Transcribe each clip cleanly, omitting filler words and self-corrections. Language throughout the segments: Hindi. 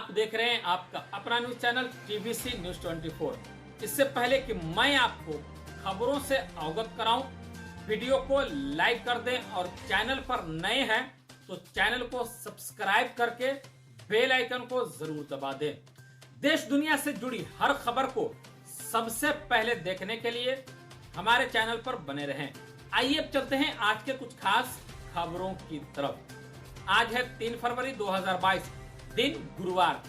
आप देख रहे हैं आपका अपना न्यूज चैनल टीवीसी न्यूज 24। इससे पहले कि मैं आपको खबरों से अवगत कराऊं, वीडियो को लाइक कर दें और चैनल पर नए हैं तो चैनल को सब्सक्राइब करके बेल आइकन को जरूर दबा दें। देश दुनिया से जुड़ी हर खबर को सबसे पहले देखने के लिए हमारे चैनल पर बने रहें। आइए अब चलते हैं आज के कुछ खास खबरों की तरफ। आज है 3 फरवरी 2022, दिन गुरुवार,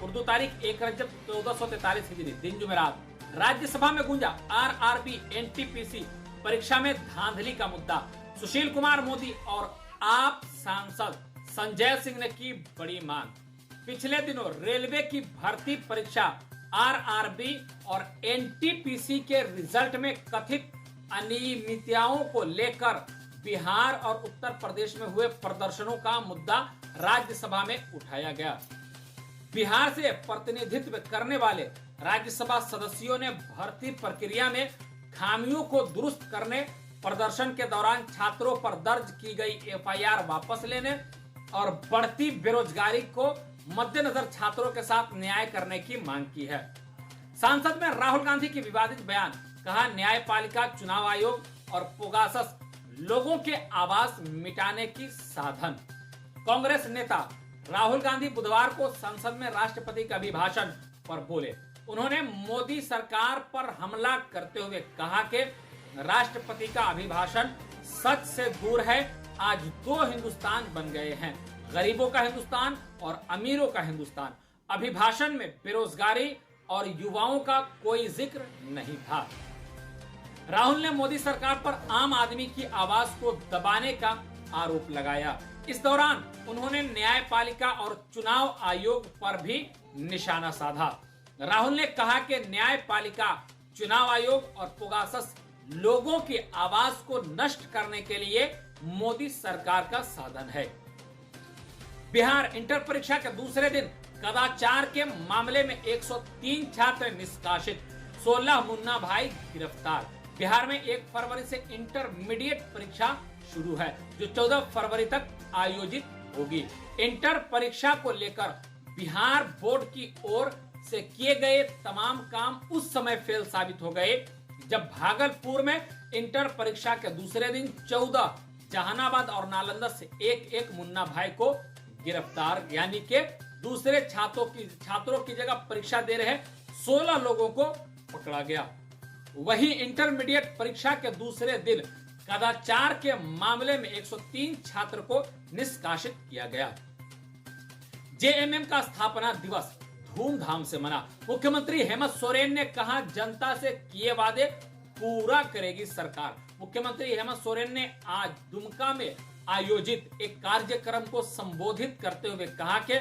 उर्दू तारीख 1 रजब 1443 हिजरी, दिन जुमेरात। राज्यसभा में गूंजा आरआरबी एनटीपीसी परीक्षा में धांधली का मुद्दा। सुशील कुमार मोदी और आप सांसद संजय सिंह ने की बड़ी मांग। पिछले दिनों रेलवे की भर्ती परीक्षा आरआरबी और एनटीपीसी के रिजल्ट में कथित अनियमितताओं को लेकर बिहार और उत्तर प्रदेश में हुए प्रदर्शनों का मुद्दा राज्यसभा में उठाया गया। बिहार से प्रतिनिधित्व करने वाले राज्यसभा सदस्यों ने भर्ती प्रक्रिया में खामियों को दुरुस्त करने, प्रदर्शन के दौरान छात्रों पर दर्ज की गई एफआईआर वापस लेने और बढ़ती बेरोजगारी को मद्देनजर छात्रों के साथ न्याय करने की मांग की है। संसद में राहुल गांधी की विवादित बयान, कहा न्यायपालिका, चुनाव आयोग और पेगासस लोगों के आवास मिटाने की साधन। कांग्रेस नेता राहुल गांधी बुधवार को संसद में राष्ट्रपति के अभिभाषण पर बोले। उन्होंने मोदी सरकार पर हमला करते हुए कहा कि राष्ट्रपति का अभिभाषण सच से दूर है। आज 2 हिंदुस्तान बन गए हैं, गरीबों का हिंदुस्तान और अमीरों का हिंदुस्तान। अभिभाषण में बेरोजगारी और युवाओं का कोई जिक्र नहीं था। राहुल ने मोदी सरकार पर आम आदमी की आवाज को दबाने का आरोप लगाया। इस दौरान उन्होंने न्यायपालिका और चुनाव आयोग पर भी निशाना साधा। राहुल ने कहा कि न्यायपालिका, चुनाव आयोग और पेगासस लोगों की आवाज को नष्ट करने के लिए मोदी सरकार का साधन है। बिहार इंटर परीक्षा के दूसरे दिन कदाचार के मामले में 103 छात्र निष्कासित, 16 मुन्ना भाई गिरफ्तार। बिहार में 1 फरवरी से इंटरमीडिएट परीक्षा शुरू है, जो 14 फरवरी तक आयोजित होगी। इंटर परीक्षा को लेकर बिहार बोर्ड की ओर से किए गए तमाम काम उस समय फेल साबित हो गए जब भागलपुर में इंटर परीक्षा के दूसरे दिन 14 जहानाबाद और नालंदा से एक मुन्ना भाई को गिरफ्तार, यानी कि दूसरे छात्रों की जगह परीक्षा दे रहे 16 लोगों को पकड़ा गया। वहीं इंटरमीडिएट परीक्षा के दूसरे दिन कदाचार के मामले में 103 छात्र को निष्कासित किया गया। जेएमएम का स्थापना दिवस धूमधाम से मना। मुख्यमंत्री हेमंत सोरेन ने कहा, जनता से किए वादे पूरा करेगी सरकार। मुख्यमंत्री हेमंत सोरेन ने आज दुमका में आयोजित एक कार्यक्रम को संबोधित करते हुए कहा कि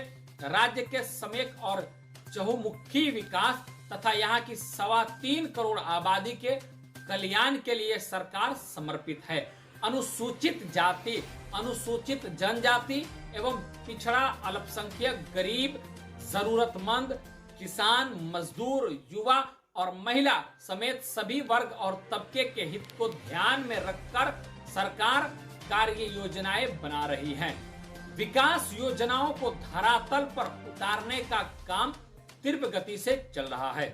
राज्य के समेत और चहुमुखी विकास तथा यहाँ की 3.25 करोड़ आबादी के कल्याण के लिए सरकार समर्पित है। अनुसूचित जाति, अनुसूचित जनजाति एवं पिछड़ा, अल्पसंख्यक, गरीब, जरूरतमंद, किसान, मजदूर, युवा और महिला समेत सभी वर्ग और तबके के हित को ध्यान में रखकर सरकार कार्य योजनाएं बना रही है। विकास योजनाओं को धरातल पर उतारने का काम तीव्र गति से चल रहा है।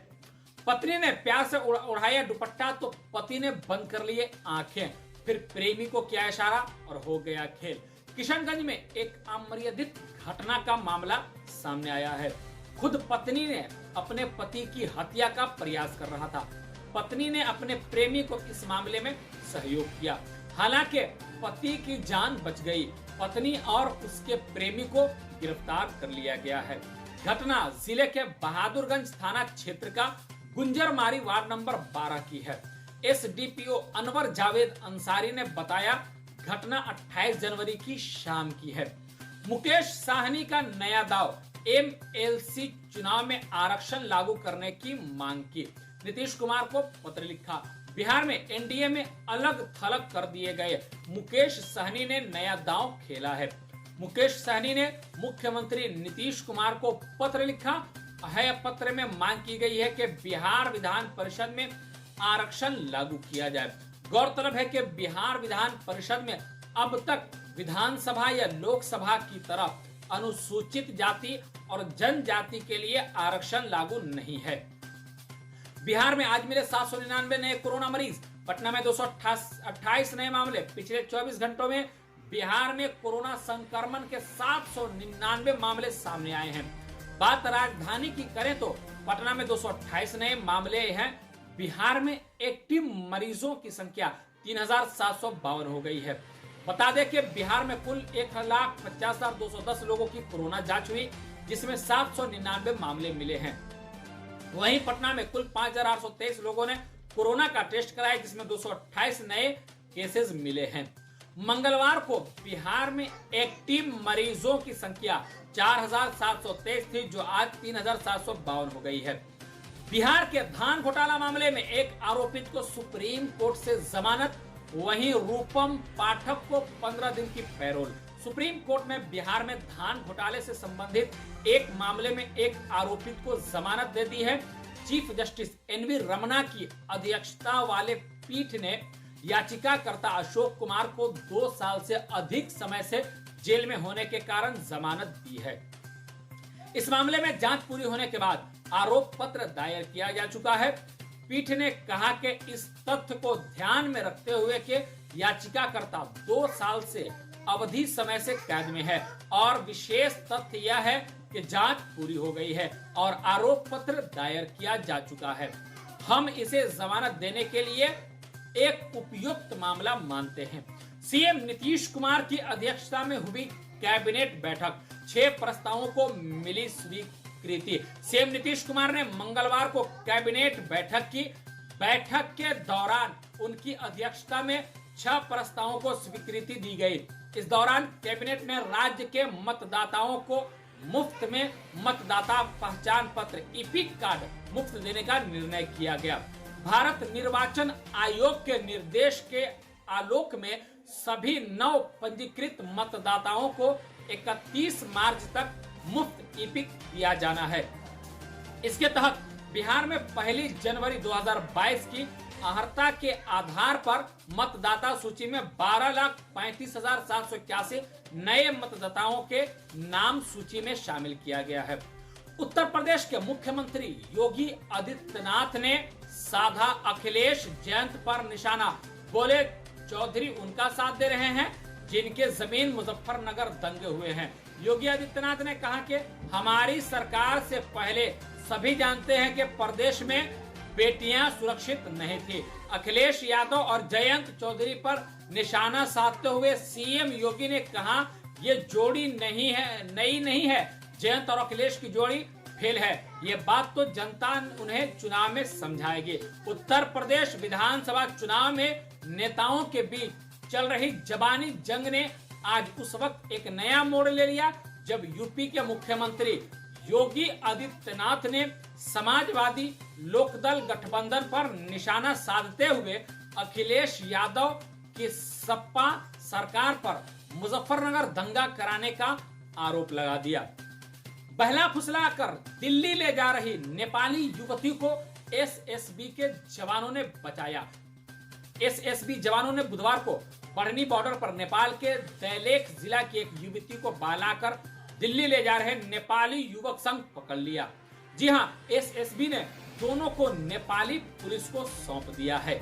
पत्नी ने प्यार से उड़ाया दुपट्टा तो पति ने बंद कर लिए आंखें, फिर प्रेमी को किया इशारा और हो गया खेल। किशनगंज में एक अमर्यादित घटना का मामला सामने आया है। खुद पत्नी ने अपने पति की हत्या का प्रयास कर रहा था। पत्नी ने अपने प्रेमी को इस मामले में सहयोग किया। हालांकि पति की जान बच गई। पत्नी और उसके प्रेमी को गिरफ्तार कर लिया गया है। घटना जिले के बहादुरगंज थाना क्षेत्र का गुंजरमारी वार्ड नंबर 12 की है। एसडीपीओ अनवर जावेद अंसारी ने बताया, घटना 28 जनवरी की शाम की है। मुकेश साहनी का नया दाव, एमएलसी चुनाव में आरक्षण लागू करने की मांग की। नीतीश कुमार को पत्र लिखा। बिहार में एनडीए में अलग थलग कर दिए गए मुकेश सहनी ने नया दांव खेला है। मुकेश सहनी ने मुख्यमंत्री नीतीश कुमार को पत्र लिखा है। पत्र में मांग की गई है कि बिहार विधान परिषद में आरक्षण लागू किया जाए। गौरतलब है कि बिहार विधान परिषद में अब तक विधानसभा या लोकसभा की तरह अनुसूचित जाति और जनजाति के लिए आरक्षण लागू नहीं है। बिहार में आज मिले 799 नए कोरोना मरीज, पटना में 228 नए मामले। पिछले 24 घंटों में बिहार में कोरोना संक्रमण के 799 मामले सामने आए हैं। बात राजधानी की करें तो पटना में 228 नए मामले हैं। बिहार में एक्टिव मरीजों की संख्या 3752 हो गई है। बता दें कि बिहार में कुल 1,50,210 लोगों की कोरोना जांच हुई, जिसमें 799 मामले मिले हैं। वहीं पटना में कुल 5,823 लोगों ने कोरोना का टेस्ट कराया, जिसमें 228 नए केसेस मिले हैं। मंगलवार को बिहार में एक्टिव मरीजों की संख्या 4,723 थी, जो आज 3,752 हो गई है। बिहार के धान घोटाला मामले में एक आरोपित को सुप्रीम कोर्ट से जमानत, वहीं रूपम पाठक को 15 दिन की पैरोल। सुप्रीम कोर्ट ने बिहार में धान घोटाले से संबंधित एक मामले में एक आरोपित को जमानत दे दी है। चीफ जस्टिस एनवी रमना की अध्यक्षता वाले पीठ ने याचिकाकर्ता अशोक कुमार को 2 साल से अधिक समय से जेल में होने के कारण जमानत दी है। इस मामले में जांच पूरी होने के बाद आरोप पत्र दायर किया जा चुका है। पीठ ने कहा कि इस तथ्य को ध्यान में रखते हुए कि याचिकाकर्ता 2 साल से अवधि समय से कैद में है और विशेष तथ्य यह है कि जांच पूरी हो गई है और आरोप पत्र दायर किया जा चुका है। हम इसे जमानत देने के लिए एक उपयुक्त मामला मानते हैं। सीएम नीतीश कुमार की अध्यक्षता में हुई कैबिनेट बैठक, 6 प्रस्तावों को मिली स्वीकृति। सीएम नीतीश कुमार ने मंगलवार को कैबिनेट बैठक की। बैठक के दौरान उनकी अध्यक्षता में 6 प्रस्तावों को स्वीकृति दी गई। इस दौरान कैबिनेट ने राज्य के मतदाताओं को मुफ्त में मतदाता पहचान पत्र इपिक कार्ड मुफ्त देने का निर्णय किया गया। भारत निर्वाचन आयोग के निर्देश के आलोक में सभी नव पंजीकृत मतदाताओं को 31 मार्च तक मुफ्त इपिक दिया जाना है। इसके तहत बिहार में 1 जनवरी 2022 की अर्हता के आधार पर मतदाता सूची में 12,35,781 नए मतदाताओं के नाम सूची में शामिल किया गया है। उत्तर प्रदेश के मुख्यमंत्री योगी आदित्यनाथ ने साधा अखिलेश जयंत पर निशाना, बोले चौधरी उनका साथ दे रहे हैं जिनके जमीन मुजफ्फरनगर दंगे हुए हैं। योगी आदित्यनाथ ने कहा कि हमारी सरकार से पहले सभी जानते हैं कि प्रदेश में बेटियां सुरक्षित नहीं थी। अखिलेश यादव और जयंत चौधरी पर निशाना साधते हुए सीएम योगी ने कहा, ये जोड़ी नई नहीं है। जयंत और अखिलेश की जोड़ी फेल है। ये बात तो जनता उन्हें चुनाव में समझाएगी। उत्तर प्रदेश विधानसभा चुनाव में नेताओं के बीच चल रही जबानी जंग ने आज उस वक्त एक नया मोड़ ले लिया जब यूपी के मुख्यमंत्री योगी आदित्यनाथ ने समाजवादी लोकदल गठबंधन पर निशाना साधते हुए अखिलेश यादव की सपा सरकार पर मुजफ्फरनगर दंगा कराने का आरोप लगा दिया। बहला फुसला कर दिल्ली ले जा रही नेपाली युवती को एसएसबी के जवानों ने बचाया। एसएसबी जवानों ने बुधवार को बढ़नी बॉर्डर पर नेपाल के दैलेख जिला की एक युवती को बहलाकर दिल्ली ले जा रहे नेपाली युवक संग पकड़ लिया। जी हां, एसएसबी ने दोनों को नेपाली पुलिस को सौंप दिया है।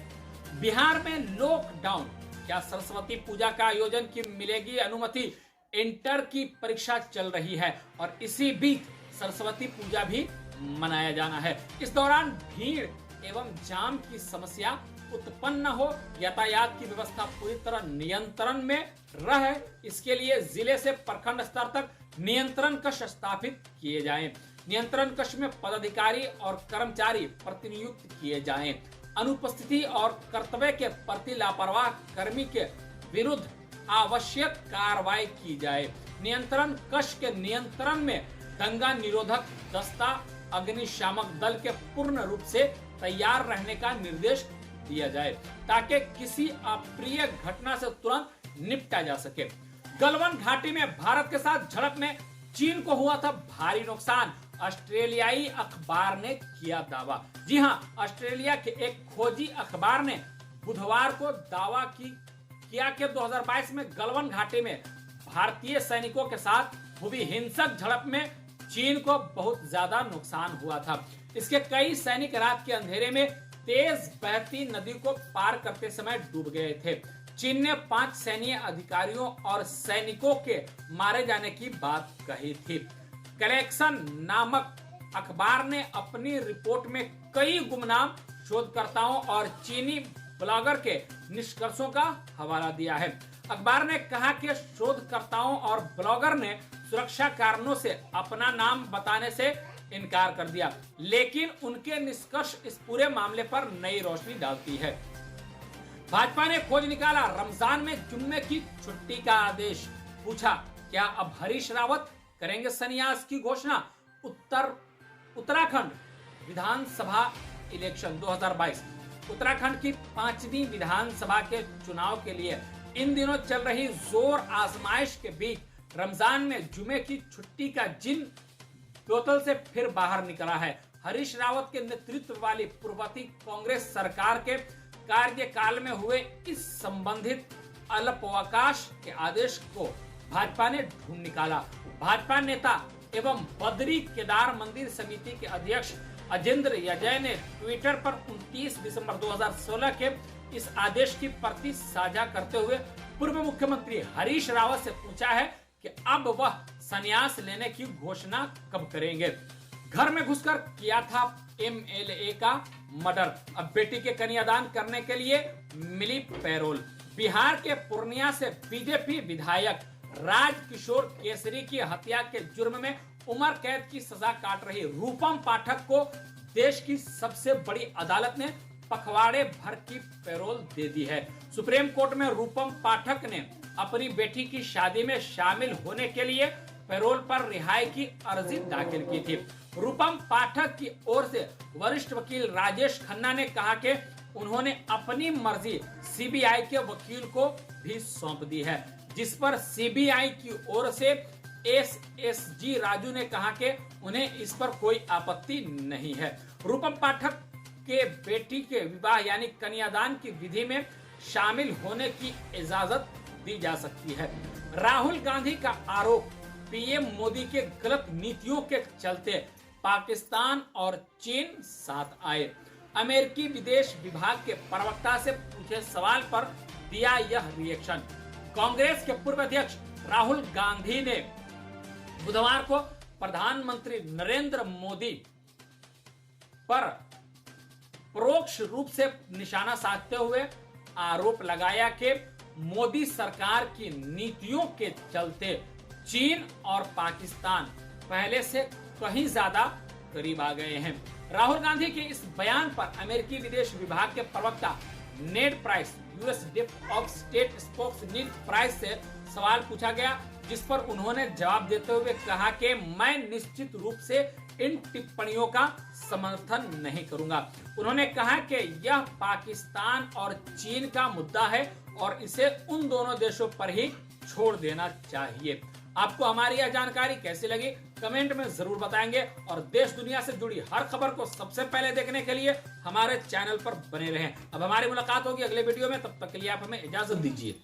बिहार में लॉकडाउन, क्या सरस्वती पूजा का आयोजन की मिलेगी अनुमति? इंटर की परीक्षा चल रही है और इसी बीच सरस्वती पूजा भी मनाया जाना है। इस दौरान भीड़ एवं जाम की समस्या उत्पन्न न हो, यातायात की व्यवस्था पूरी तरह नियंत्रण में रहे, इसके लिए जिले से प्रखंड स्तर तक नियंत्रण कक्ष स्थापित किए जाएं। नियंत्रण कक्ष में पदाधिकारी और कर्मचारी प्रतिनियुक्त किए जाएं। अनुपस्थिति और कर्तव्य के प्रति लापरवाह कर्मी के विरुद्ध आवश्यक कार्रवाई की जाए। नियंत्रण कक्ष के नियंत्रण में दंगा निरोधक दस्ता अग्निशामक दल के पूर्ण रूप से तैयार रहने का निर्देश दिया जाए ताकि किसी अप्रिय घटना से तुरंत निपटा जा सके। गलवान घाटी में भारत के साथ झड़प में चीन को हुआ था भारी नुकसान, ऑस्ट्रेलियाई अखबार ने किया दावा। जी हां, ऑस्ट्रेलिया के एक खोजी अखबार ने बुधवार को दावा किया कि 2022 में गलवान घाटी में भारतीय सैनिकों के साथ हुई हिंसक झड़प में चीन को बहुत ज्यादा नुकसान हुआ था। इसके कई सैनिक रात के अंधेरे में तेज बहती नदी को पार करते समय डूब गए थे। चीन ने 5 सैन्य अधिकारियों और सैनिकों के मारे जाने की बात कही थी। कलेक्शन नामक अखबार ने अपनी रिपोर्ट में कई गुमनाम शोधकर्ताओं और चीनी ब्लॉगर के निष्कर्षों का हवाला दिया है। अखबार ने कहा कि शोधकर्ताओं और ब्लॉगर ने सुरक्षा कारणों से अपना नाम बताने से इनकार कर दिया, लेकिन उनके निष्कर्ष इस पूरे मामले पर नई रोशनी डालती है। भाजपा ने खोज निकाला रमजान में जुम्मे की छुट्टी का आदेश। पूछा, क्या अब हरीश रावत करेंगे संन्यास की घोषणा? उत्तराखंड विधानसभा इलेक्शन 2022। उत्तराखंड की 5वीं विधानसभा के चुनाव के लिए इन दिनों चल रही जोर आजमाइश के बीच रमजान में जुमे की छुट्टी का जिन बोतल से फिर बाहर निकला है। हरीश रावत के नेतृत्व वाली पूर्ववर्ती कांग्रेस सरकार के कार्यकाल में हुए इस संबंधित अल्पावकाश के आदेश को भाजपा ने ढूंढ निकाला। भाजपा नेता एवं बद्री केदार मंदिर समिति के अध्यक्ष अजेंद्र यजय ने ट्विटर पर 29 दिसंबर 2016 के इस आदेश की प्रति साझा करते हुए पूर्व मुख्यमंत्री हरीश रावत से पूछा है कि अब वह संन्यास लेने की घोषणा कब करेंगे। घर में घुसकर किया था एमएलए का मर्डर, अब बेटी के कन्यादान करने के लिए मिली पैरोल। बिहार के पूर्णिया से बीजेपी विधायक राजकिशोर केसरी की हत्या के जुर्म में उम्र कैद की सजा काट रही रूपम पाठक को देश की सबसे बड़ी अदालत ने पखवाड़े भर की पैरोल दे दी है। सुप्रीम कोर्ट में रूपम पाठक ने अपनी बेटी की शादी में शामिल होने के लिए पैरोल पर रिहाई की अर्जी दाखिल की थी। रूपम पाठक की ओर से वरिष्ठ वकील राजेश खन्ना ने कहा कि उन्होंने अपनी मर्जी सीबीआई के वकील को भी सौंप दी है, जिस पर सीबीआई की ओर से एसएसजी राजू ने कहा कि उन्हें इस पर कोई आपत्ति नहीं है। रूपम पाठक के बेटी के विवाह यानी कन्यादान की विधि में शामिल होने की इजाजत दी जा सकती है। राहुल गांधी का आरोप, पीएम मोदी के गलत नीतियों के चलते पाकिस्तान और चीन साथ आए। अमेरिकी विदेश विभाग के प्रवक्ता से पूछे सवाल पर दिया यह रिएक्शन। कांग्रेस के पूर्व अध्यक्ष राहुल गांधी ने बुधवार को प्रधानमंत्री नरेंद्र मोदी पर परोक्ष रूप से निशाना साधते हुए आरोप लगाया कि मोदी सरकार की नीतियों के चलते चीन और पाकिस्तान पहले से कहीं ज्यादा करीब आ गए हैं। राहुल गांधी के इस बयान पर अमेरिकी विदेश विभाग के प्रवक्ता Ned Price, US dept of state spokes Ned Price से सवाल पूछा गया, जिस पर उन्होंने जवाब देते हुए कहा कि मैं निश्चित रूप से इन टिप्पणियों का समर्थन नहीं करूंगा। उन्होंने कहा कि यह पाकिस्तान और चीन का मुद्दा है और इसे उन दोनों देशों पर ही छोड़ देना चाहिए। आपको हमारी यह जानकारी कैसी लगी कमेंट में जरूर बताएंगे और देश दुनिया से जुड़ी हर खबर को सबसे पहले देखने के लिए हमारे चैनल पर बने रहें। अब हमारी मुलाकात होगी अगले वीडियो में, तब तक के लिए आप हमें इजाजत दीजिए।